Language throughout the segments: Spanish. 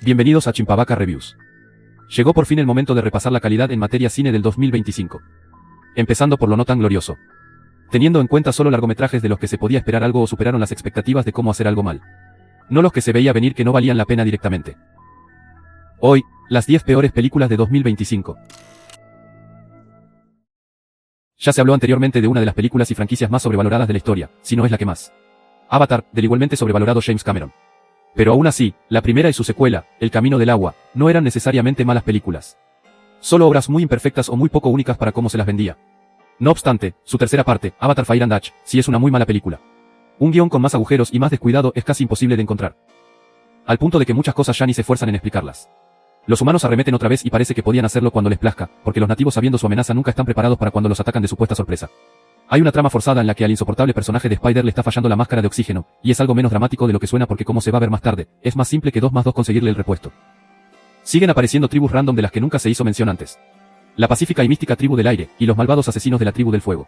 Bienvenidos a Chimpavaca Reviews. Llegó por fin el momento de repasar la calidad en materia cine del 2025. Empezando por lo no tan glorioso. Teniendo en cuenta solo largometrajes de los que se podía esperar algo o superaron las expectativas de cómo hacer algo mal. No los que se veía venir que no valían la pena directamente. Hoy, las 10 peores películas de 2025. Ya se habló anteriormente de una de las películas y franquicias más sobrevaloradas de la historia, si no es la que más. Avatar, del igualmente sobrevalorado James Cameron. Pero aún así, la primera y su secuela, El Camino del Agua, no eran necesariamente malas películas. Solo obras muy imperfectas o muy poco únicas para cómo se las vendía. No obstante, su tercera parte, Avatar Fire and Ash, sí es una muy mala película. Un guión con más agujeros y más descuidado es casi imposible de encontrar. Al punto de que muchas cosas ya ni se esfuerzan en explicarlas. Los humanos arremeten otra vez y parece que podían hacerlo cuando les plazca, porque los nativos sabiendo su amenaza nunca están preparados para cuando los atacan de supuesta sorpresa. Hay una trama forzada en la que al insoportable personaje de Spider le está fallando la máscara de oxígeno, y es algo menos dramático de lo que suena porque como se va a ver más tarde, es más simple que 2 más 2 conseguirle el repuesto. Siguen apareciendo tribus random de las que nunca se hizo mención antes. La pacífica y mística tribu del aire, y los malvados asesinos de la tribu del fuego.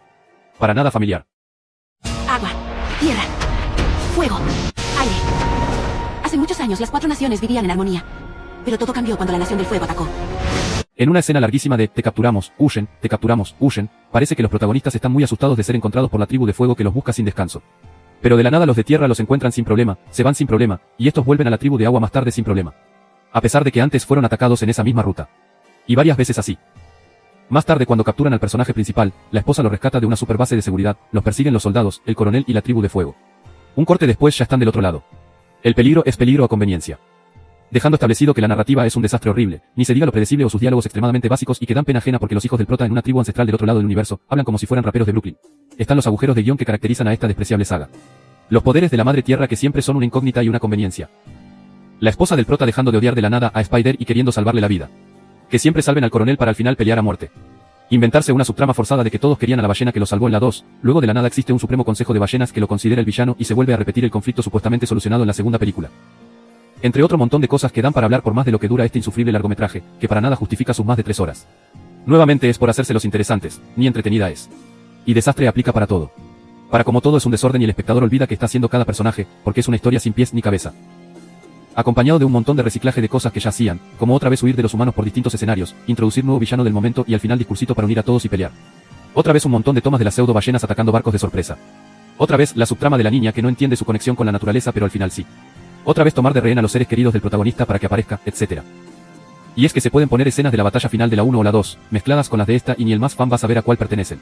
Para nada familiar. Agua, tierra, fuego, aire. Hace muchos años las 4 naciones vivían en armonía. Pero todo cambió cuando la nación del fuego atacó. En una escena larguísima de te capturamos, huyen, parece que los protagonistas están muy asustados de ser encontrados por la tribu de fuego que los busca sin descanso. Pero de la nada los de tierra los encuentran sin problema, se van sin problema, y estos vuelven a la tribu de agua más tarde sin problema. A pesar de que antes fueron atacados en esa misma ruta. Y varias veces así. Más tarde cuando capturan al personaje principal, la esposa lo rescata de una superbase de seguridad, los persiguen los soldados, el coronel y la tribu de fuego. Un corte después ya están del otro lado. El peligro es peligro a conveniencia. Dejando establecido que la narrativa es un desastre horrible, ni se diga lo predecible o sus diálogos extremadamente básicos y que dan pena ajena porque los hijos del prota en una tribu ancestral del otro lado del universo, hablan como si fueran raperos de Brooklyn. Están los agujeros de guión que caracterizan a esta despreciable saga. Los poderes de la madre tierra que siempre son una incógnita y una conveniencia. La esposa del prota dejando de odiar de la nada a Spider y queriendo salvarle la vida. Que siempre salven al coronel para al final pelear a muerte. Inventarse una subtrama forzada de que todos querían a la ballena que lo salvó en la 2, luego de la nada existe un supremo consejo de ballenas que lo considera el villano y se vuelve a repetir el conflicto supuestamente solucionado en la segunda película. Entre otro montón de cosas que dan para hablar por más de lo que dura este insufrible largometraje, que para nada justifica sus más de 3 horas. Nuevamente es por hacérselos interesantes, ni entretenida es. Y desastre aplica para todo. Para como todo es un desorden y el espectador olvida que está haciendo cada personaje, porque es una historia sin pies ni cabeza. Acompañado de un montón de reciclaje de cosas que ya hacían, como otra vez huir de los humanos por distintos escenarios, introducir nuevo villano del momento y al final discursito para unir a todos y pelear. Otra vez un montón de tomas de las pseudo ballenas atacando barcos de sorpresa. Otra vez la subtrama de la niña que no entiende su conexión con la naturaleza pero al final sí. Otra vez tomar de rehén a los seres queridos del protagonista para que aparezca, etc. Y es que se pueden poner escenas de la batalla final de la 1 o la 2, mezcladas con las de esta y ni el más fan va a saber a cuál pertenecen.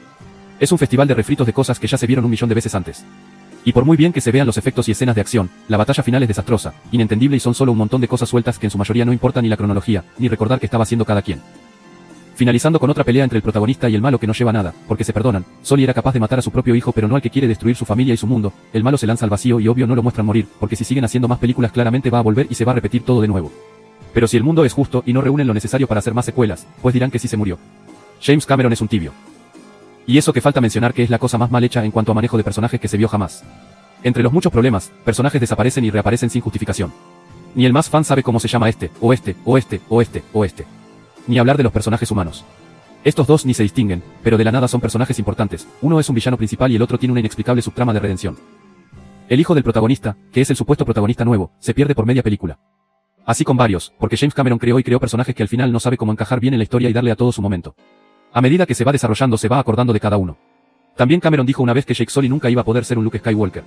Es un festival de refritos de cosas que ya se vieron 1.000.000 de veces antes. Y por muy bien que se vean los efectos y escenas de acción, la batalla final es desastrosa, inentendible y son solo un montón de cosas sueltas que en su mayoría no importa ni la cronología, ni recordar qué estaba haciendo cada quien. Finalizando con otra pelea entre el protagonista y el malo que no lleva nada, porque se perdonan, Sully era capaz de matar a su propio hijo pero no al que quiere destruir su familia y su mundo, el malo se lanza al vacío y obvio no lo muestran morir, porque si siguen haciendo más películas claramente va a volver y se va a repetir todo de nuevo. Pero si el mundo es justo y no reúnen lo necesario para hacer más secuelas, pues dirán que sí se murió. James Cameron es un tibio. Y eso que falta mencionar que es la cosa más mal hecha en cuanto a manejo de personajes que se vio jamás. Entre los muchos problemas, personajes desaparecen y reaparecen sin justificación. Ni el más fan sabe cómo se llama este. Ni hablar de los personajes humanos. Estos dos ni se distinguen, pero de la nada son personajes importantes, uno es un villano principal y el otro tiene una inexplicable subtrama de redención. El hijo del protagonista, que es el supuesto protagonista nuevo, se pierde por media película. Así con varios, porque James Cameron creó personajes que al final no sabe cómo encajar bien en la historia y darle a todo su momento. A medida que se va desarrollando se va acordando de cada uno. También Cameron dijo una vez que Jake Sully nunca iba a poder ser un Luke Skywalker.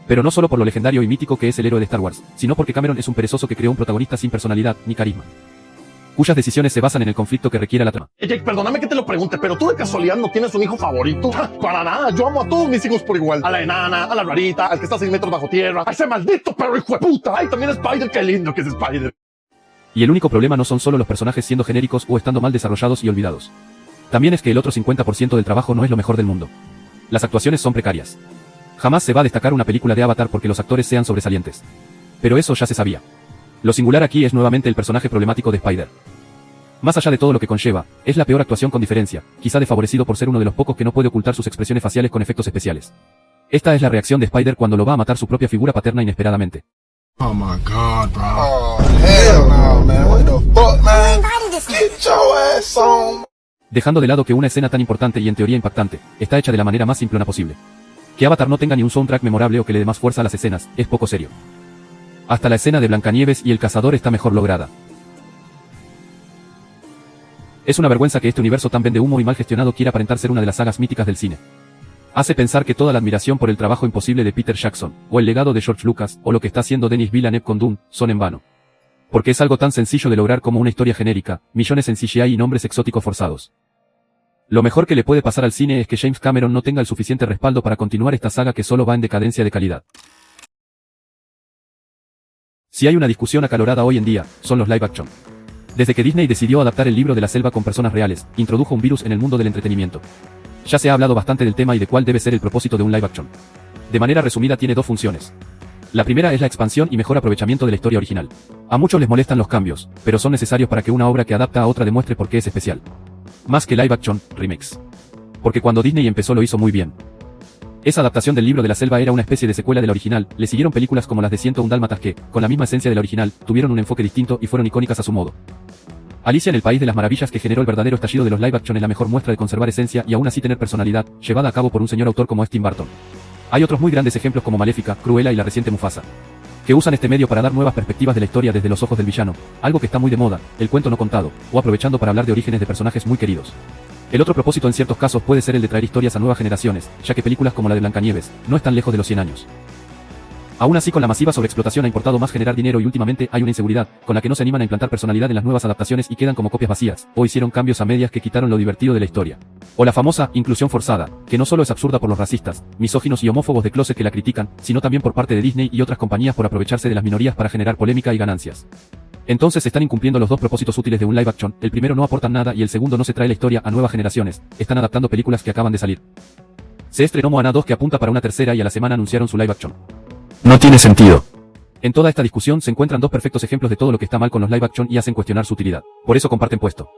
Pero no solo por lo legendario y mítico que es el héroe de Star Wars, sino porque Cameron es un perezoso que creó un protagonista sin personalidad, ni carisma. Cuyas decisiones se basan en el conflicto que requiere la trama. Jake, perdóname que te lo pregunte, pero tú de casualidad no tienes un hijo favorito. Para nada, yo amo a todos mis hijos por igual. A la enana, a la rarita, al que está 6 metros bajo tierra, a ese maldito perro hijo de puta. Ay, también Spider, qué lindo que es Spider. Y el único problema no son solo los personajes siendo genéricos o estando mal desarrollados y olvidados. También es que el otro 50% del trabajo no es lo mejor del mundo. Las actuaciones son precarias. Jamás se va a destacar una película de Avatar porque los actores sean sobresalientes. Pero eso ya se sabía. Lo singular aquí es nuevamente el personaje problemático de Spider. Más allá de todo lo que conlleva, es la peor actuación con diferencia, quizá desfavorecido por ser uno de los pocos que no puede ocultar sus expresiones faciales con efectos especiales. Esta es la reacción de Spider cuando lo va a matar su propia figura paterna inesperadamente. Oh my god, bro. Oh, hell no, man. What the fuck, man? Get your ass on. Dejando de lado que una escena tan importante y en teoría impactante, está hecha de la manera más simplona posible. Que Avatar no tenga ni un soundtrack memorable o que le dé más fuerza a las escenas, es poco serio. Hasta la escena de Blancanieves y el cazador está mejor lograda. Es una vergüenza que este universo tan vende humo y mal gestionado quiera aparentar ser una de las sagas míticas del cine. Hace pensar que toda la admiración por el trabajo imposible de Peter Jackson, o el legado de George Lucas, o lo que está haciendo Denis Villeneuve con Dune, son en vano. Porque es algo tan sencillo de lograr como una historia genérica, millones en CGI y nombres exóticos forzados. Lo mejor que le puede pasar al cine es que James Cameron no tenga el suficiente respaldo para continuar esta saga que solo va en decadencia de calidad. Si hay una discusión acalorada hoy en día, son los live action. Desde que Disney decidió adaptar el libro de la selva con personas reales, introdujo un virus en el mundo del entretenimiento. Ya se ha hablado bastante del tema y de cuál debe ser el propósito de un live action. De manera resumida tiene dos funciones. La primera es la expansión y mejor aprovechamiento de la historia original. A muchos les molestan los cambios, pero son necesarios para que una obra que adapta a otra demuestre por qué es especial. Más que live action, remakes. Porque cuando Disney empezó lo hizo muy bien. Esa adaptación del libro de la selva era una especie de secuela de la original, le siguieron películas como las de 101 Dálmatas que, con la misma esencia de la original, tuvieron un enfoque distinto y fueron icónicas a su modo. Alicia en el País de las Maravillas, que generó el verdadero estallido de los live action, es la mejor muestra de conservar esencia y aún así tener personalidad, llevada a cabo por un señor autor como es Tim Burton. Hay otros muy grandes ejemplos como Maléfica, Cruella y la reciente Mufasa, que usan este medio para dar nuevas perspectivas de la historia desde los ojos del villano, algo que está muy de moda, el cuento no contado, o aprovechando para hablar de orígenes de personajes muy queridos. El otro propósito en ciertos casos puede ser el de traer historias a nuevas generaciones, ya que películas como la de Blancanieves no están lejos de los 100 años. Aún así, con la masiva sobreexplotación ha importado más generar dinero y últimamente hay una inseguridad, con la que no se animan a implantar personalidad en las nuevas adaptaciones y quedan como copias vacías, o hicieron cambios a medias que quitaron lo divertido de la historia. O la famosa inclusión forzada, que no solo es absurda por los racistas, misóginos y homófobos de closet que la critican, sino también por parte de Disney y otras compañías por aprovecharse de las minorías para generar polémica y ganancias. Entonces están incumpliendo los dos propósitos útiles de un live action, el primero no aportan nada y el segundo no se trae la historia a nuevas generaciones, están adaptando películas que acaban de salir. Se estrenó Moana 2 que apunta para una tercera y a la semana anunciaron su live action. No tiene sentido. En toda esta discusión se encuentran dos perfectos ejemplos de todo lo que está mal con los live action y hacen cuestionar su utilidad. Por eso comparten puesto.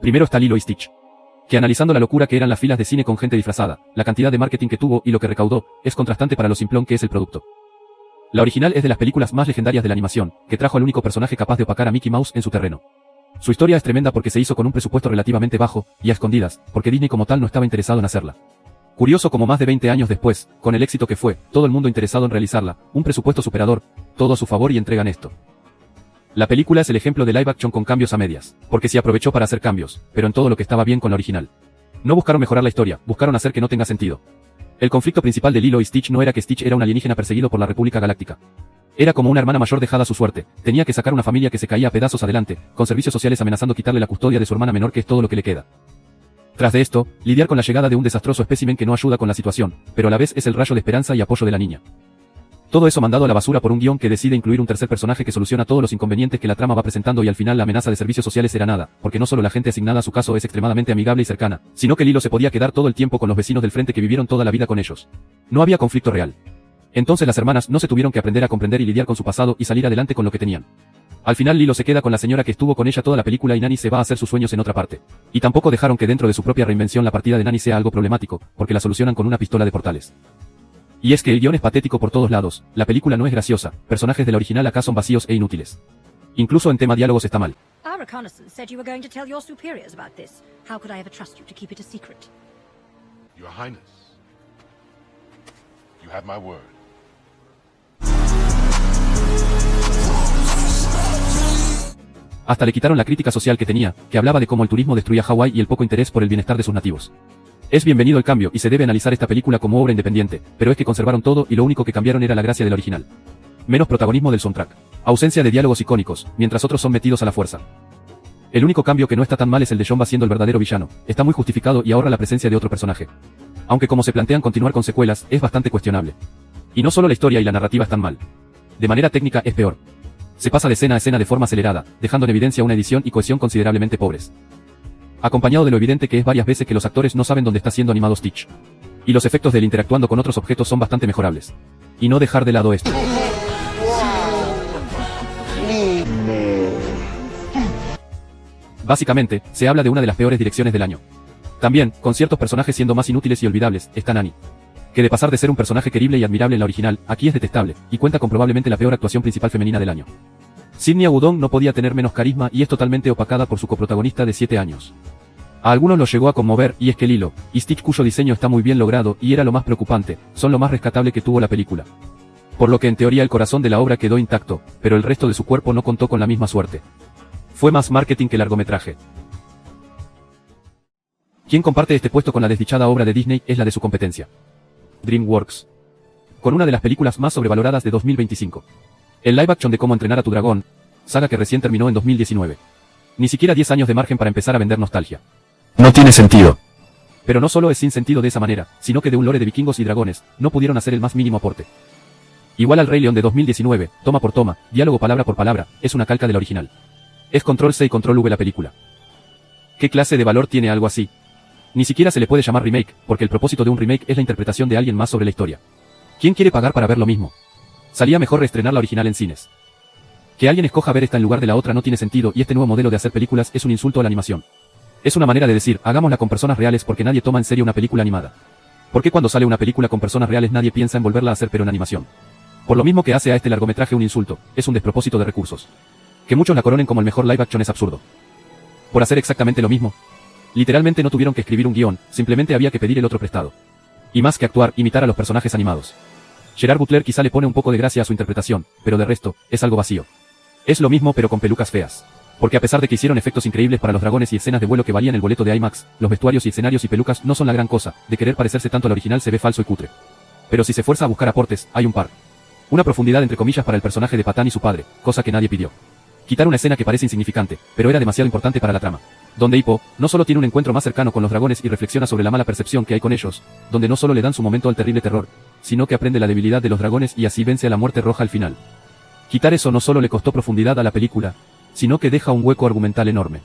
Primero está Lilo y Stitch, que analizando la locura que eran las filas de cine con gente disfrazada, la cantidad de marketing que tuvo y lo que recaudó, es contrastante para lo simplón que es el producto. La original es de las películas más legendarias de la animación, que trajo al único personaje capaz de opacar a Mickey Mouse en su terreno. Su historia es tremenda porque se hizo con un presupuesto relativamente bajo, y a escondidas, porque Disney como tal no estaba interesado en hacerla. Curioso como más de 20 años después, con el éxito que fue, todo el mundo interesado en realizarla, un presupuesto superador, todo a su favor y entregan esto. La película es el ejemplo de live action con cambios a medias, porque se aprovechó para hacer cambios, pero en todo lo que estaba bien con la original. No buscaron mejorar la historia, buscaron hacer que no tenga sentido. El conflicto principal de Lilo y Stitch no era que Stitch era un alienígena perseguido por la República Galáctica. Era como una hermana mayor dejada a su suerte, tenía que sacar una familia que se caía a pedazos adelante, con servicios sociales amenazando quitarle la custodia de su hermana menor que es todo lo que le queda. Tras de esto, lidiar con la llegada de un desastroso espécimen que no ayuda con la situación, pero a la vez es el rayo de esperanza y apoyo de la niña. Todo eso mandado a la basura por un guión que decide incluir un tercer personaje que soluciona todos los inconvenientes que la trama va presentando y al final la amenaza de servicios sociales era nada, porque no solo la gente asignada a su caso es extremadamente amigable y cercana, sino que Lilo se podía quedar todo el tiempo con los vecinos del frente que vivieron toda la vida con ellos. No había conflicto real. Entonces las hermanas no se tuvieron que aprender a comprender y lidiar con su pasado y salir adelante con lo que tenían. Al final Lilo se queda con la señora que estuvo con ella toda la película y Nani se va a hacer sus sueños en otra parte. Y tampoco dejaron que dentro de su propia reinvención la partida de Nani sea algo problemático, porque la solucionan con una pistola de portales. Y es que el guión es patético por todos lados, la película no es graciosa, personajes de la original acá son vacíos e inútiles. Incluso en tema diálogos está mal. Our reconnaissance said you were going to tell your superiors about this. How could I ever trust you to keep it a secret? Your Highness, you have my word. Hasta le quitaron la crítica social que tenía, que hablaba de cómo el turismo destruía Hawái y el poco interés por el bienestar de sus nativos. Es bienvenido el cambio y se debe analizar esta película como obra independiente, pero es que conservaron todo y lo único que cambiaron era la gracia del original. Menos protagonismo del soundtrack. Ausencia de diálogos icónicos, mientras otros son metidos a la fuerza. El único cambio que no está tan mal es el de Jumba siendo el verdadero villano, está muy justificado y ahorra la presencia de otro personaje. Aunque como se plantean continuar con secuelas, es bastante cuestionable. Y no solo la historia y la narrativa están mal. De manera técnica es peor. Se pasa de escena a escena de forma acelerada, dejando en evidencia una edición y cohesión considerablemente pobres. Acompañado de lo evidente que es varias veces que los actores no saben dónde está siendo animado Stitch. Y los efectos del interactuando con otros objetos son bastante mejorables. Y no dejar de lado esto. Básicamente, se habla de una de las peores direcciones del año. También, con ciertos personajes siendo más inútiles y olvidables, está Nani. Que de pasar de ser un personaje querible y admirable en la original, aquí es detestable, y cuenta con probablemente la peor actuación principal femenina del año. Sidney Audon no podía tener menos carisma y es totalmente opacada por su coprotagonista de 7 años. A algunos los llegó a conmover, y es que Lilo y Stitch, cuyo diseño está muy bien logrado y era lo más preocupante, son lo más rescatable que tuvo la película. por lo que en teoría el corazón de la obra quedó intacto, pero el resto de su cuerpo no contó con la misma suerte. Fue más marketing que largometraje. Quien comparte este puesto con la desdichada obra de Disney es la de su competencia, DreamWorks, con una de las películas más sobrevaloradas de 2025. El live action de Cómo entrenar a tu dragón, saga que recién terminó en 2019. Ni siquiera 10 años de margen para empezar a vender nostalgia. No tiene sentido. Pero no solo es sin sentido de esa manera, sino que de un lore de vikingos y dragones, no pudieron hacer el más mínimo aporte. Igual al Rey León de 2019, toma por toma, diálogo palabra por palabra, es una calca de la original. Es Control-C y Control-V la película. ¿Qué clase de valor tiene algo así? Ni siquiera se le puede llamar remake, porque el propósito de un remake es la interpretación de alguien más sobre la historia. ¿Quién quiere pagar para ver lo mismo? Salía mejor reestrenar la original en cines. Que alguien escoja ver esta en lugar de la otra no tiene sentido y este nuevo modelo de hacer películas es un insulto a la animación. Es una manera de decir, hagámosla con personas reales porque nadie toma en serio una película animada. ¿Por qué cuando sale una película con personas reales nadie piensa en volverla a hacer pero en animación? Por lo mismo que hace a este largometraje un insulto, es un despropósito de recursos. Que muchos la coronen como el mejor live action es absurdo. Por hacer exactamente lo mismo. Literalmente no tuvieron que escribir un guión, simplemente había que pedir el otro prestado. Y más que actuar, imitar a los personajes animados. Gerard Butler quizá le pone un poco de gracia a su interpretación, pero de resto, es algo vacío. Es lo mismo pero con pelucas feas. Porque a pesar de que hicieron efectos increíbles para los dragones y escenas de vuelo que valían el boleto de IMAX, los vestuarios y escenarios y pelucas no son la gran cosa, de querer parecerse tanto al original se ve falso y cutre. Pero si se fuerza a buscar aportes, hay un par. Una profundidad entre comillas para el personaje de Patán y su padre, cosa que nadie pidió. Quitar una escena que parece insignificante, pero era demasiado importante para la trama. Donde Hippo, no solo tiene un encuentro más cercano con los dragones y reflexiona sobre la mala percepción que hay con ellos, donde no solo le dan su momento al terrible terror, sino que aprende la debilidad de los dragones y así vence a la muerte roja al final. Quitar eso no solo le costó profundidad a la película, sino que deja un hueco argumental enorme.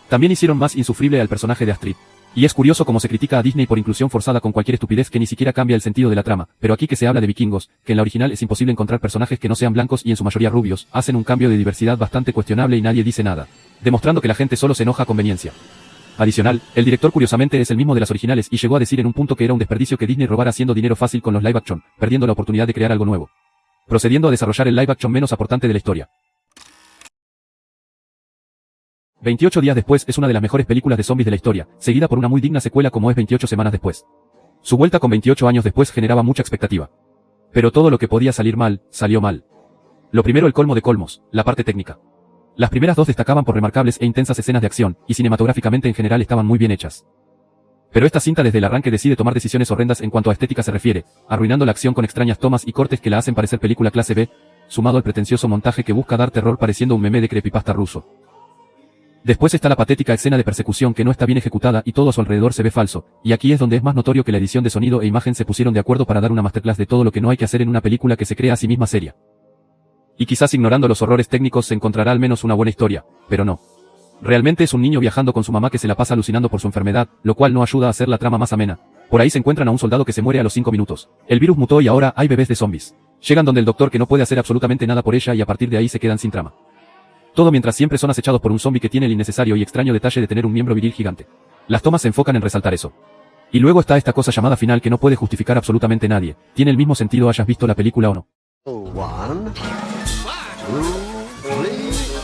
También hicieron más insufrible al personaje de Astrid. Y es curioso cómo se critica a Disney por inclusión forzada con cualquier estupidez que ni siquiera cambia el sentido de la trama, pero aquí que se habla de vikingos, que en la original es imposible encontrar personajes que no sean blancos y en su mayoría rubios, hacen un cambio de diversidad bastante cuestionable y nadie dice nada, demostrando que la gente solo se enoja a conveniencia. Adicional, el director curiosamente es el mismo de las originales y llegó a decir en un punto que era un desperdicio que Disney robara haciendo dinero fácil con los live action, perdiendo la oportunidad de crear algo nuevo. Procediendo a desarrollar el live action menos aportante de la historia. 28 días después es una de las mejores películas de zombies de la historia, seguida por una muy digna secuela como es 28 semanas después. Su vuelta con 28 años después generaba mucha expectativa. Pero todo lo que podía salir mal, salió mal. Lo primero el colmo de colmos, la parte técnica. Las primeras dos destacaban por remarcables e intensas escenas de acción, y cinematográficamente en general estaban muy bien hechas. Pero esta cinta desde el arranque decide tomar decisiones horrendas en cuanto a estética se refiere, arruinando la acción con extrañas tomas y cortes que la hacen parecer película clase B, sumado al pretencioso montaje que busca dar terror pareciendo un meme de creepypasta ruso. Después está la patética escena de persecución que no está bien ejecutada y todo a su alrededor se ve falso, y aquí es donde es más notorio que la edición de sonido e imagen se pusieron de acuerdo para dar una masterclass de todo lo que no hay que hacer en una película que se crea a sí misma seria. Y quizás ignorando los horrores técnicos se encontrará al menos una buena historia, pero no. Realmente es un niño viajando con su mamá que se la pasa alucinando por su enfermedad, lo cual no ayuda a hacer la trama más amena. Por ahí se encuentran a un soldado que se muere a los 5 minutos. El virus mutó y ahora hay bebés de zombies. Llegan donde el doctor que no puede hacer absolutamente nada por ella y a partir de ahí se quedan sin trama. Todo mientras siempre son acechados por un zombie que tiene el innecesario y extraño detalle de tener un miembro viril gigante. Las tomas se enfocan en resaltar eso. Y luego está esta cosa llamada final que no puede justificar absolutamente nadie. Tiene el mismo sentido hayas visto la película o no. 1, 2, 3,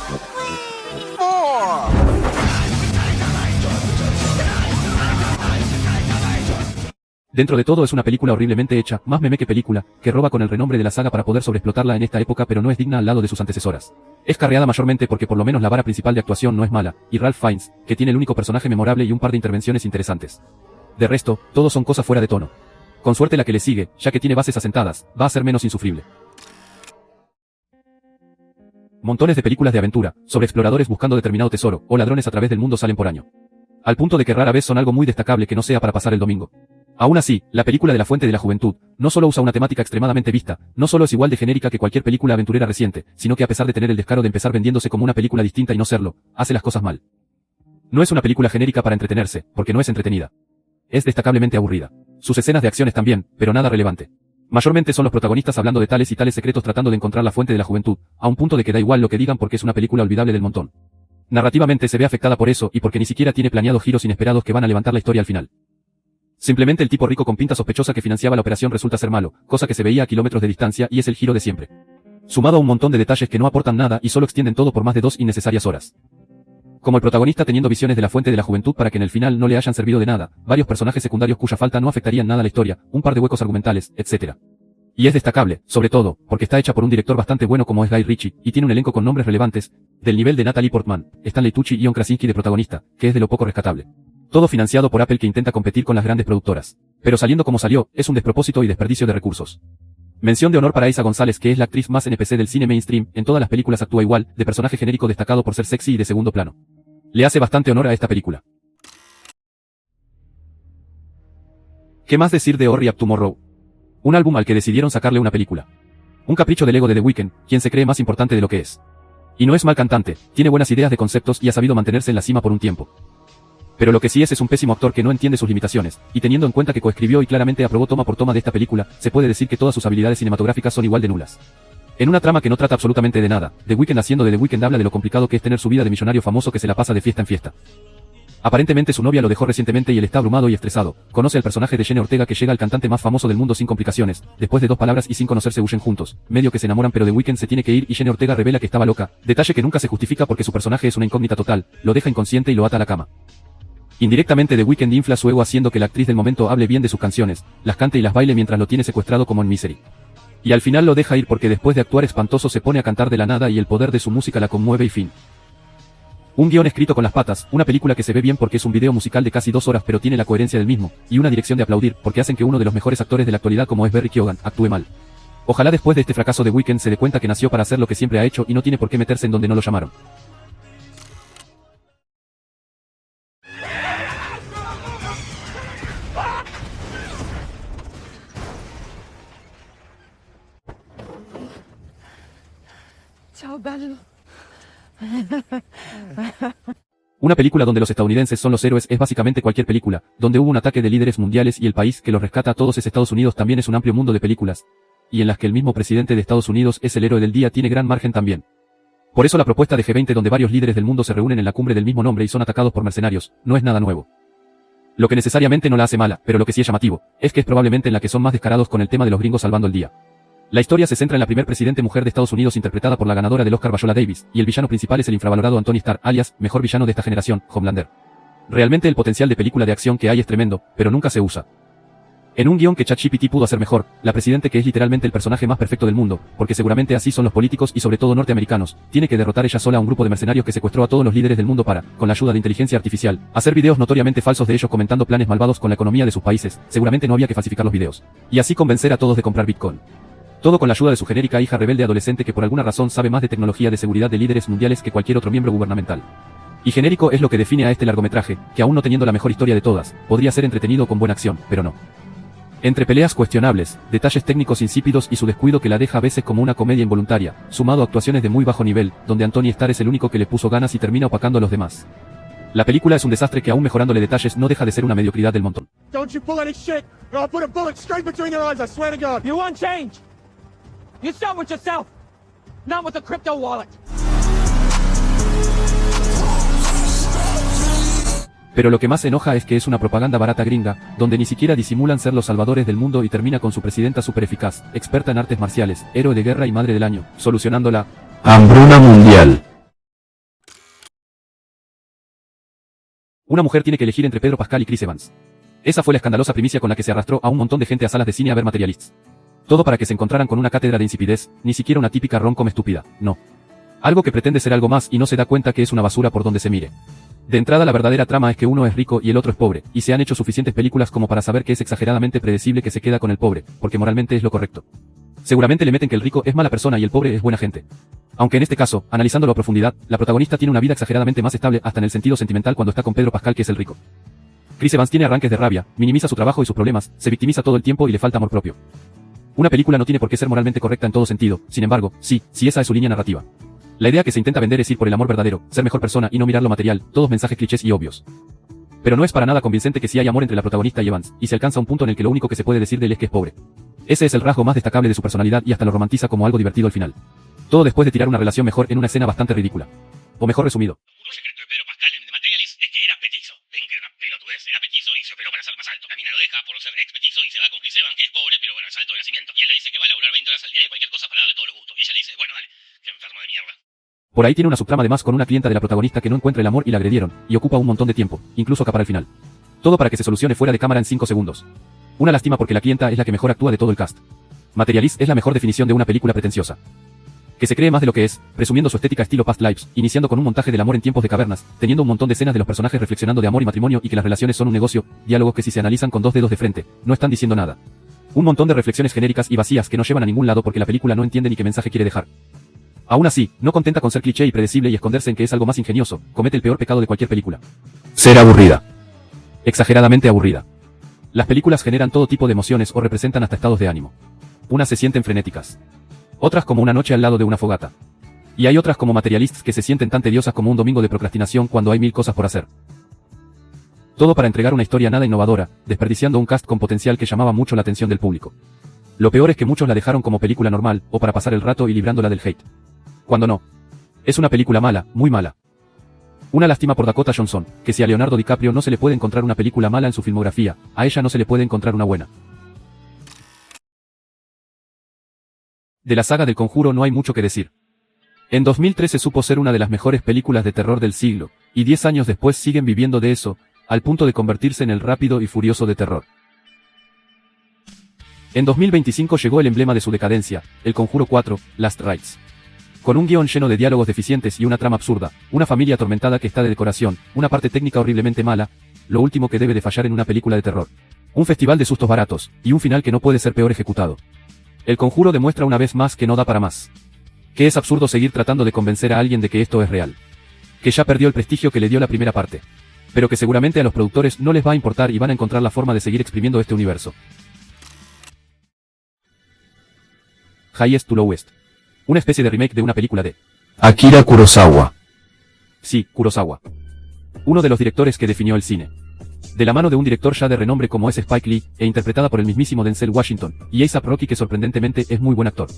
4. Dentro de todo es una película horriblemente hecha, más meme que película, que roba con el renombre de la saga para poder sobreexplotarla en esta época pero no es digna al lado de sus antecesoras. Es carreada mayormente porque por lo menos la vara principal de actuación no es mala, y Ralph Fiennes, que tiene el único personaje memorable y un par de intervenciones interesantes. De resto, todos son cosas fuera de tono. Con suerte la que le sigue, ya que tiene bases asentadas, va a ser menos insufrible. Montones de películas de aventura, sobre exploradores buscando determinado tesoro, o ladrones a través del mundo salen por año. Al punto de que rara vez son algo muy destacable que no sea para pasar el domingo. Aún así, la película de la Fuente de la Juventud, no solo usa una temática extremadamente vista, no solo es igual de genérica que cualquier película aventurera reciente, sino que a pesar de tener el descaro de empezar vendiéndose como una película distinta y no serlo, hace las cosas mal. No es una película genérica para entretenerse, porque no es entretenida. Es destacablemente aburrida. Sus escenas de acción están bien, pero nada relevante. Mayormente son los protagonistas hablando de tales y tales secretos tratando de encontrar la Fuente de la Juventud, a un punto de que da igual lo que digan porque es una película olvidable del montón. Narrativamente se ve afectada por eso y porque ni siquiera tiene planeado giros inesperados que van a levantar la historia al final. Simplemente el tipo rico con pinta sospechosa que financiaba la operación resulta ser malo, cosa que se veía a kilómetros de distancia y es el giro de siempre. Sumado a un montón de detalles que no aportan nada y solo extienden todo por más de 2 innecesarias horas. Como el protagonista teniendo visiones de la Fuente de la Juventud para que en el final no le hayan servido de nada, varios personajes secundarios cuya falta no afectarían nada a la historia, un par de huecos argumentales, etc. Y es destacable, sobre todo, porque está hecha por un director bastante bueno como es Guy Ritchie, y tiene un elenco con nombres relevantes, del nivel de Natalie Portman, Stanley Tucci y John Krasinski de protagonista, que es de lo poco rescatable. Todo financiado por Apple que intenta competir con las grandes productoras. Pero saliendo como salió, es un despropósito y desperdicio de recursos. Mención de honor para Eiza González, que es la actriz más NPC del cine mainstream, en todas las películas actúa igual, de personaje genérico destacado por ser sexy y de segundo plano. Le hace bastante honor a esta película. ¿Qué más decir de Hurry Up Tomorrow? Un álbum al que decidieron sacarle una película. Un capricho del ego de The Weeknd, quien se cree más importante de lo que es. Y no es mal cantante, tiene buenas ideas de conceptos y ha sabido mantenerse en la cima por un tiempo. Pero lo que sí es un pésimo actor que no entiende sus limitaciones, y teniendo en cuenta que coescribió y claramente aprobó toma por toma de esta película, se puede decir que todas sus habilidades cinematográficas son igual de nulas. En una trama que no trata absolutamente de nada, The Weeknd haciendo de The Weeknd habla de lo complicado que es tener su vida de millonario famoso que se la pasa de fiesta en fiesta. Aparentemente su novia lo dejó recientemente y él está abrumado y estresado. Conoce al personaje de Jenna Ortega que llega al cantante más famoso del mundo sin complicaciones. Después de 2 palabras y sin conocerse huyen juntos. Medio que se enamoran pero The Weeknd se tiene que ir y Jenna Ortega revela que estaba loca. Detalle que nunca se justifica porque su personaje es una incógnita total. Lo deja inconsciente y lo ata a la cama. Indirectamente The Weeknd infla su ego haciendo que la actriz del momento hable bien de sus canciones, las cante y las baile mientras lo tiene secuestrado como en Misery. Y al final lo deja ir porque después de actuar espantoso se pone a cantar de la nada y el poder de su música la conmueve y fin. Un guión escrito con las patas, una película que se ve bien porque es un video musical de casi 2 horas pero tiene la coherencia del mismo, y una dirección de aplaudir porque hacen que uno de los mejores actores de la actualidad como es Barry Keoghan, actúe mal. Ojalá después de este fracaso The Weeknd se dé cuenta que nació para hacer lo que siempre ha hecho y no tiene por qué meterse en donde no lo llamaron. Una película donde los estadounidenses son los héroes es básicamente cualquier película, donde hubo un ataque de líderes mundiales y el país que los rescata a todos es Estados Unidos. También es un amplio mundo de películas, y en las que el mismo presidente de Estados Unidos es el héroe del día tiene gran margen también. Por eso la propuesta de G20 donde varios líderes del mundo se reúnen en la cumbre del mismo nombre y son atacados por mercenarios, no es nada nuevo. Lo que necesariamente no la hace mala, pero lo que sí es llamativo, es que es probablemente en la que son más descarados con el tema de los gringos salvando el día. La historia se centra en la primer presidente mujer de Estados Unidos interpretada por la ganadora del Oscar Viola Davis, y el villano principal es el infravalorado Anthony Starr, alias, mejor villano de esta generación, Homelander. Realmente el potencial de película de acción que hay es tremendo, pero nunca se usa. En un guión que ChatGPT pudo hacer mejor, la presidente que es literalmente el personaje más perfecto del mundo, porque seguramente así son los políticos y sobre todo norteamericanos, tiene que derrotar ella sola a un grupo de mercenarios que secuestró a todos los líderes del mundo para, con la ayuda de inteligencia artificial, hacer videos notoriamente falsos de ellos comentando planes malvados con la economía de sus países, seguramente no había que falsificar los videos. Y así convencer a todos de comprar Bitcoin. Todo con la ayuda de su genérica hija rebelde adolescente que por alguna razón sabe más de tecnología de seguridad de líderes mundiales que cualquier otro miembro gubernamental. Y genérico es lo que define a este largometraje, que aún no teniendo la mejor historia de todas, podría ser entretenido con buena acción, pero no. Entre peleas cuestionables, detalles técnicos insípidos y su descuido que la deja a veces como una comedia involuntaria, sumado a actuaciones de muy bajo nivel, donde Anthony Starr es el único que le puso ganas y termina opacando a los demás. La película es un desastre que aún mejorándole detalles no deja de ser una mediocridad del montón. Don't you pull any shit, or I'll put a bullet straight between your eyes, I swear to God. You want change? You start with yourself, not with the crypto wallet. Pero lo que más enoja es que es una propaganda barata gringa, donde ni siquiera disimulan ser los salvadores del mundo y termina con su presidenta super eficaz, experta en artes marciales, héroe de guerra y madre del año, solucionando la hambruna mundial. Una mujer tiene que elegir entre Pedro Pascal y Chris Evans. Esa fue la escandalosa primicia con la que se arrastró a un montón de gente a salas de cine a ver Materialists. Todo para que se encontraran con una cátedra de insipidez, ni siquiera una típica rom-com estúpida, no. Algo que pretende ser algo más y no se da cuenta que es una basura por donde se mire. De entrada la verdadera trama es que uno es rico y el otro es pobre, y se han hecho suficientes películas como para saber que es exageradamente predecible que se queda con el pobre, porque moralmente es lo correcto. Seguramente le meten que el rico es mala persona y el pobre es buena gente. Aunque en este caso, analizándolo a profundidad, la protagonista tiene una vida exageradamente más estable hasta en el sentido sentimental cuando está con Pedro Pascal que es el rico. Chris Evans tiene arranques de rabia, minimiza su trabajo y sus problemas, se victimiza todo el tiempo y le falta amor propio. Una película no tiene por qué ser moralmente correcta en todo sentido, sin embargo, sí esa es su línea narrativa. La idea que se intenta vender es ir por el amor verdadero, ser mejor persona y no mirar lo material, todos mensajes clichés y obvios. Pero no es para nada convincente que sí hay amor entre la protagonista y Evans, y se alcanza un punto en el que lo único que se puede decir de él es que es pobre. Ese es el rasgo más destacable de su personalidad y hasta lo romantiza como algo divertido al final. Todo después de tirar una relación mejor en una escena bastante ridícula. O mejor resumido. El secreto de Pedro Pascal en The Materialist es que era petizo. Ven que era una pelotudez, era petizo y se operó para ser más alto. La mina lo deja por ser ex petizo y se va con Chris Evans que es pobre pero bueno, es alto de nacimiento. Y él le dice que va a laburar 20 horas al día de cualquier cosa para darle todos los gustos. Y ella le dice, bueno dale, qué enfermo de mierda. Por ahí tiene una subtrama además con una clienta de la protagonista que no encuentra el amor y la agredieron, y ocupa un montón de tiempo, incluso acá para el final. Todo para que se solucione fuera de cámara en 5 segundos. Una lástima porque la clienta es la que mejor actúa de todo el cast. Materialist es la mejor definición de una película pretenciosa. Que se cree más de lo que es, presumiendo su estética estilo Past Lives, iniciando con un montaje del amor en tiempos de cavernas, teniendo un montón de escenas de los personajes reflexionando de amor y matrimonio y que las relaciones son un negocio, diálogos que si se analizan con 2 dedos de frente, no están diciendo nada. Un montón de reflexiones genéricas y vacías que no llevan a ningún lado porque la película no entiende ni qué mensaje quiere dejar. Aún así, no contenta con ser cliché y predecible y esconderse en que es algo más ingenioso, comete el peor pecado de cualquier película. Ser aburrida. Exageradamente aburrida. Las películas generan todo tipo de emociones o representan hasta estados de ánimo. Unas se sienten frenéticas. Otras como una noche al lado de una fogata. Y hay otras como Materialists que se sienten tan tediosas como un domingo de procrastinación cuando hay 1000 cosas por hacer. Todo para entregar una historia nada innovadora, desperdiciando un cast con potencial que llamaba mucho la atención del público. Lo peor es que muchos la dejaron como película normal, o para pasar el rato y librándola del hate. Cuando no. Es una película mala, muy mala. Una lástima por Dakota Johnson, que si a Leonardo DiCaprio no se le puede encontrar una película mala en su filmografía, a ella no se le puede encontrar una buena. De la saga del Conjuro no hay mucho que decir. En 2013 supo ser una de las mejores películas de terror del siglo, y 10 años después siguen viviendo de eso, al punto de convertirse en el Rápido y Furioso de terror. En 2025 llegó el emblema de su decadencia, El Conjuro 4, Last Rites. Con un guión lleno de diálogos deficientes y una trama absurda, una familia atormentada que está de decoración, una parte técnica horriblemente mala, lo último que debe de fallar en una película de terror. Un festival de sustos baratos, y un final que no puede ser peor ejecutado. El Conjuro demuestra una vez más que no da para más. Que es absurdo seguir tratando de convencer a alguien de que esto es real. Que ya perdió el prestigio que le dio la primera parte. Pero que seguramente a los productores no les va a importar y van a encontrar la forma de seguir exprimiendo este universo. Highest to Lowest. Una especie de remake de una película de Akira Kurosawa. Sí, Kurosawa. Uno de los directores que definió el cine. De la mano de un director ya de renombre como es Spike Lee, e interpretada por el mismísimo Denzel Washington, y A$AP Rocky que sorprendentemente es muy buen actor.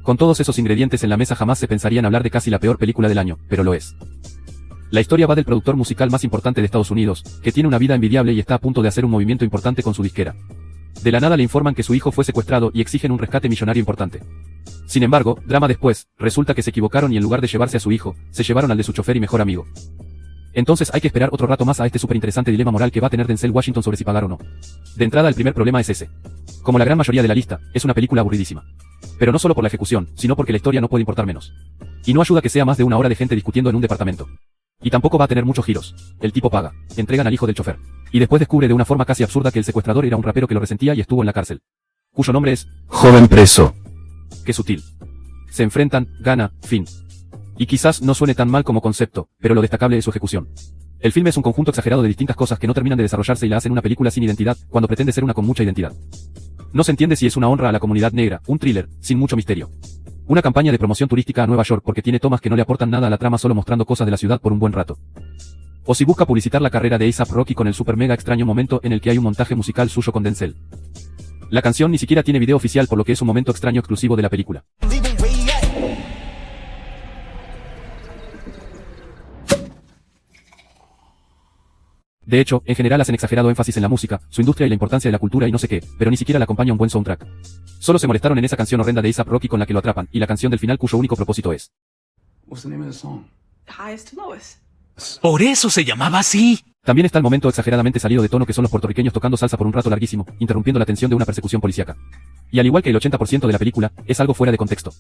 Con todos esos ingredientes en la mesa jamás se pensaría en hablar de casi la peor película del año, pero lo es. La historia va del productor musical más importante de Estados Unidos, que tiene una vida envidiable y está a punto de hacer un movimiento importante con su disquera. De la nada le informan que su hijo fue secuestrado y exigen un rescate millonario importante. Sin embargo, drama después, resulta que se equivocaron y en lugar de llevarse a su hijo, se llevaron al de su chofer y mejor amigo. Entonces hay que esperar otro rato más a este súper interesante dilema moral que va a tener Denzel Washington sobre si pagar o no. De entrada el primer problema es ese. Como la gran mayoría de la lista, es una película aburridísima. Pero no solo por la ejecución, sino porque la historia no puede importar menos. Y no ayuda que sea más de una hora de gente discutiendo en un departamento. Y tampoco va a tener muchos giros. El tipo paga, entregan al hijo del chofer. Y después descubre de una forma casi absurda que el secuestrador era un rapero que lo resentía y estuvo en la cárcel. Cuyo nombre es Joven Preso. Qué sutil. Se enfrentan, gana, fin. Y quizás no suene tan mal como concepto, pero lo destacable es su ejecución. El filme es un conjunto exagerado de distintas cosas que no terminan de desarrollarse y la hacen una película sin identidad, cuando pretende ser una con mucha identidad. No se entiende si es una honra a la comunidad negra, un thriller, sin mucho misterio. Una campaña de promoción turística a Nueva York porque tiene tomas que no le aportan nada a la trama solo mostrando cosas de la ciudad por un buen rato. O si busca publicitar la carrera de A$AP Rocky con el super mega extraño momento en el que hay un montaje musical suyo con Denzel. La canción ni siquiera tiene video oficial por lo que es un momento extraño exclusivo de la película. De hecho, en general hacen exagerado énfasis en la música, su industria y la importancia de la cultura y no sé qué, pero ni siquiera la acompaña un buen soundtrack. Solo se molestaron en esa canción horrenda de A$AP Rocky con la que lo atrapan, y la canción del final cuyo único propósito es. Por eso se llamaba así. También está el momento exageradamente salido de tono que son los puertorriqueños tocando salsa por un rato larguísimo, interrumpiendo la tensión de una persecución policíaca. Y al igual que el 80% de la película, es algo fuera de contexto.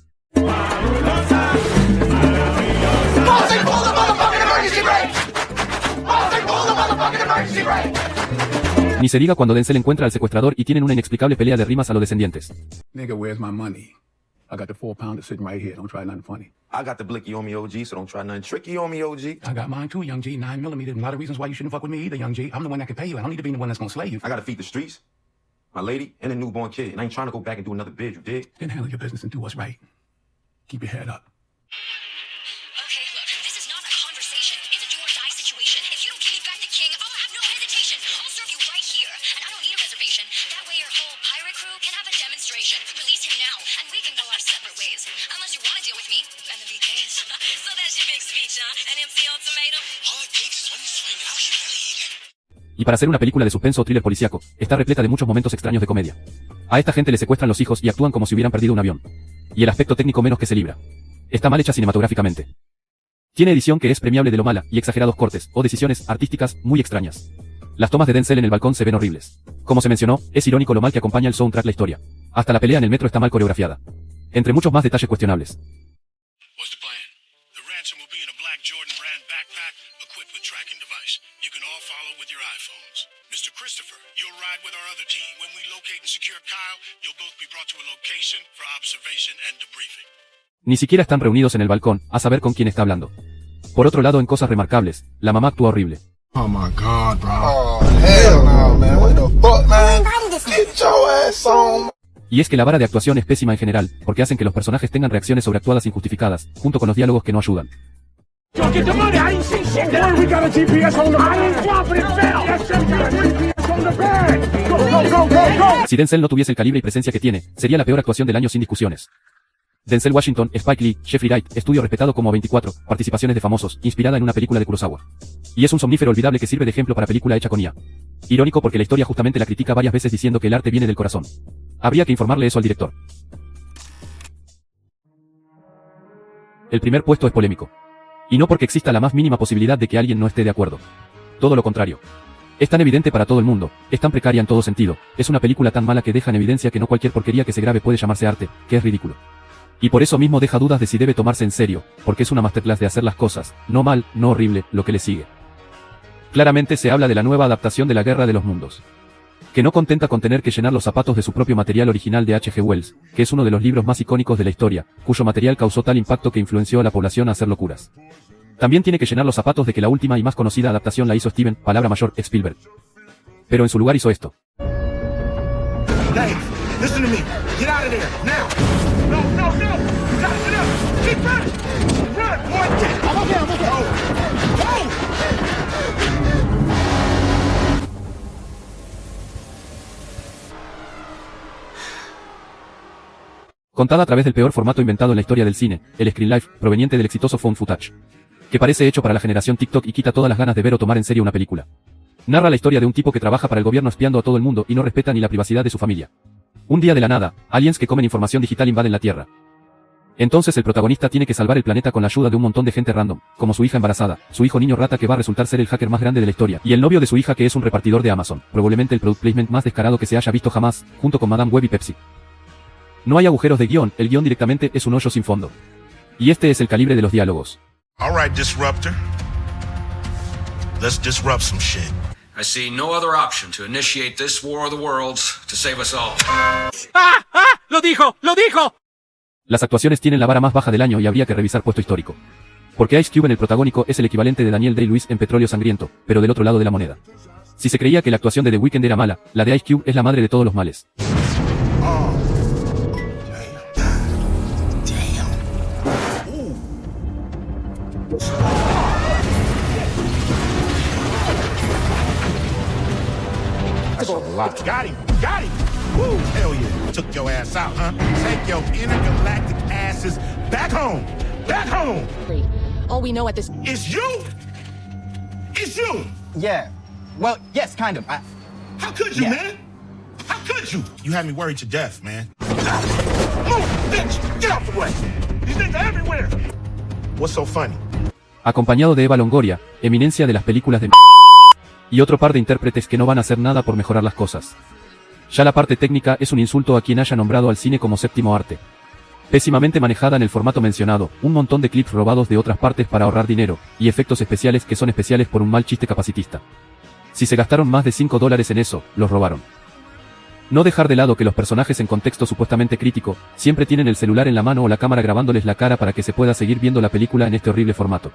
Ni se diga cuando Denzel encuentra al secuestrador y tienen una inexplicable pelea de rimas a los descendientes. Nigga, where's my money? I got the 4-pounder sitting right here. Don't try nothing funny. I got the blicky on me, OG, so don't try nothing tricky on me, OG. I got mine too, Young G, 9mm. And a lot of reasons why you shouldn't fuck with me either, Young G. I'm the one that can pay you. I don't need to be the one that's gonna slay you. I gotta feed the streets, my lady, and a newborn kid. And I ain't trying to go back and do another bid, you dig? Then handle your business and do what's right. Keep your head up. Okay, look, this is not a conversation. It's a do or die situation. If you don't give me back the king, I'll have no hesitation. I'll serve you right here, and I don't need a reservation. That way your whole pirate crew can have a demonstration. Release him now, and we can go our separate ways. Unless you want to deal with me and the VKs. So that's your big speech, huh? An MC ultimatum? All it takes is one swing and I'll humiliate. Y para ser una película de suspenso o thriller policíaco, está repleta de muchos momentos extraños de comedia. A esta gente le secuestran los hijos y actúan como si hubieran perdido un avión. Y el aspecto técnico menos que se libra. Está mal hecha cinematográficamente. Tiene edición que es premiable de lo mala, y exagerados cortes, o decisiones artísticas, muy extrañas. Las tomas de Denzel en el balcón se ven horribles. Como se mencionó, es irónico lo mal que acompaña el soundtrack la historia. Hasta la pelea en el metro está mal coreografiada. Entre muchos más detalles cuestionables. What's the plan? The ransom will be in a black Jordan brand backpack equipped with tracking device. You can all follow with your iPhones. Mr. Christopher, you'll ride with our other team. When we locate and secure Kyle, you'll both be brought to a location for observation and debriefing. Ni siquiera están reunidos en el balcón, a saber con quién está hablando. Por otro lado, en cosas remarcables, la mamá actúa horrible. Oh my God, bro. Oh, hell no, man. What the fuck, man? Get your ass on. Y es que la vara de actuación es pésima en general, porque hacen que los personajes tengan reacciones sobreactuadas injustificadas, junto con los diálogos que no ayudan. Si Denzel no tuviese el calibre y presencia que tiene, sería la peor actuación del año sin discusiones. Denzel Washington, Spike Lee, Jeffrey Wright, estudio respetado como 24, participaciones de famosos, inspirada en una película de Kurosawa. Y es un somnífero olvidable que sirve de ejemplo para película hecha con IA. Irónico porque la historia justamente la critica varias veces diciendo que el arte viene del corazón. Habría que informarle eso al director. El primer puesto es polémico. Y no porque exista la más mínima posibilidad de que alguien no esté de acuerdo. Todo lo contrario. Es tan evidente para todo el mundo, es tan precaria en todo sentido, es una película tan mala que deja en evidencia que no cualquier porquería que se grabe puede llamarse arte, que es ridículo. Y por eso mismo deja dudas de si debe tomarse en serio, porque es una masterclass de hacer las cosas, no mal, no horrible, lo que le sigue. Claramente se habla de la nueva adaptación de La Guerra de los Mundos. Que no contenta con tener que llenar los zapatos de su propio material original de H.G. Wells, que es uno de los libros más icónicos de la historia, cuyo material causó tal impacto que influenció a la población a hacer locuras. También tiene que llenar los zapatos de que la última y más conocida adaptación la hizo Steven, palabra mayor, Spielberg. Pero en su lugar hizo esto. Hey, listen to me. Get out of there, now. No, no, no. You gotta get up. Keep running. Run, boy. I'm okay, I'm okay. Go. Contada a través del peor formato inventado en la historia del cine, el Screen Life, proveniente del exitoso Found Footage. Que parece hecho para la generación TikTok y quita todas las ganas de ver o tomar en serio una película. Narra la historia de un tipo que trabaja para el gobierno espiando a todo el mundo y no respeta ni la privacidad de su familia. Un día de la nada, aliens que comen información digital invaden la Tierra. Entonces el protagonista tiene que salvar el planeta con la ayuda de un montón de gente random, como su hija embarazada, su hijo niño rata que va a resultar ser el hacker más grande de la historia, y el novio de su hija que es un repartidor de Amazon, probablemente el product placement más descarado que se haya visto jamás, junto con Madame Web y Pepsi. No hay agujeros de guión, el guión directamente es un hoyo sin fondo. Y este es el calibre de los diálogos. All right, Disruptor. Let's disrupt some shit. I see no other option to initiate this war of the worlds to save us all. ¡Ah! ¡Ah! ¡Lo dijo! ¡Lo dijo! Las actuaciones tienen la vara más baja del año y habría que revisar puesto histórico. Porque Ice Cube en el protagónico es el equivalente de Daniel Day-Lewis en Petróleo Sangriento, pero del otro lado de la moneda. Si se creía que la actuación de The Weeknd era mala, la de Ice Cube es la madre de todos los males. Got him! Got him! Woo! Hell yeah! Took your ass out, huh? Take your intergalactic asses back home! Back home! All we know at this... It's you! It's you! Yeah. Well, yes, kind of. How could you, man? How could you? You had me worried to death, man. Move, bitch! Get out the way! These things are everywhere! What's so funny? Acompañado de Eva Longoria, eminencia de las películas de y otro par de intérpretes que no van a hacer nada por mejorar las cosas. Ya la parte técnica es un insulto a quien haya nombrado al cine como séptimo arte. Pésimamente manejada en el formato mencionado, un montón de clips robados de otras partes para ahorrar dinero, y efectos especiales que son especiales por un mal chiste capacitista. Si se gastaron más de $5 en eso, los robaron. No dejar de lado que los personajes en contexto supuestamente crítico, siempre tienen el celular en la mano o la cámara grabándoles la cara para que se pueda seguir viendo la película en este horrible formato.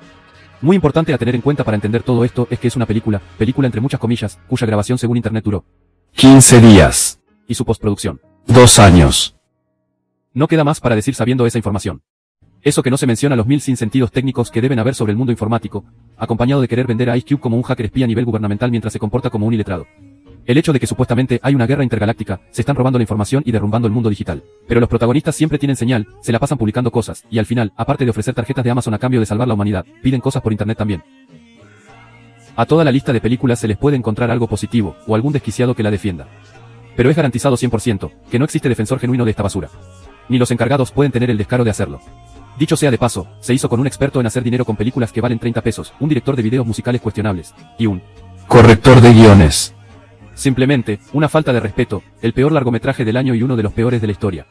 Muy importante a tener en cuenta para entender todo esto es que es una película entre muchas comillas, cuya grabación según internet duró 15 días. Y su postproducción 2 años. No queda más para decir sabiendo esa información. Eso que no se menciona los 1000 sinsentidos técnicos que deben haber sobre el mundo informático, acompañado de querer vender a Ice Cube como un hacker espía a nivel gubernamental mientras se comporta como un iletrado. El hecho de que supuestamente hay una guerra intergaláctica, se están robando la información y derrumbando el mundo digital. Pero los protagonistas siempre tienen señal, se la pasan publicando cosas, y al final, aparte de ofrecer tarjetas de Amazon a cambio de salvar la humanidad, piden cosas por internet también. A toda la lista de películas se les puede encontrar algo positivo, o algún desquiciado que la defienda. Pero es garantizado 100%, que no existe defensor genuino de esta basura. Ni los encargados pueden tener el descaro de hacerlo. Dicho sea de paso, se hizo con un experto en hacer dinero con películas que valen 30 pesos, un director de videos musicales cuestionables, y un corrector de guiones. Simplemente, una falta de respeto, el peor largometraje del año y uno de los peores de la historia.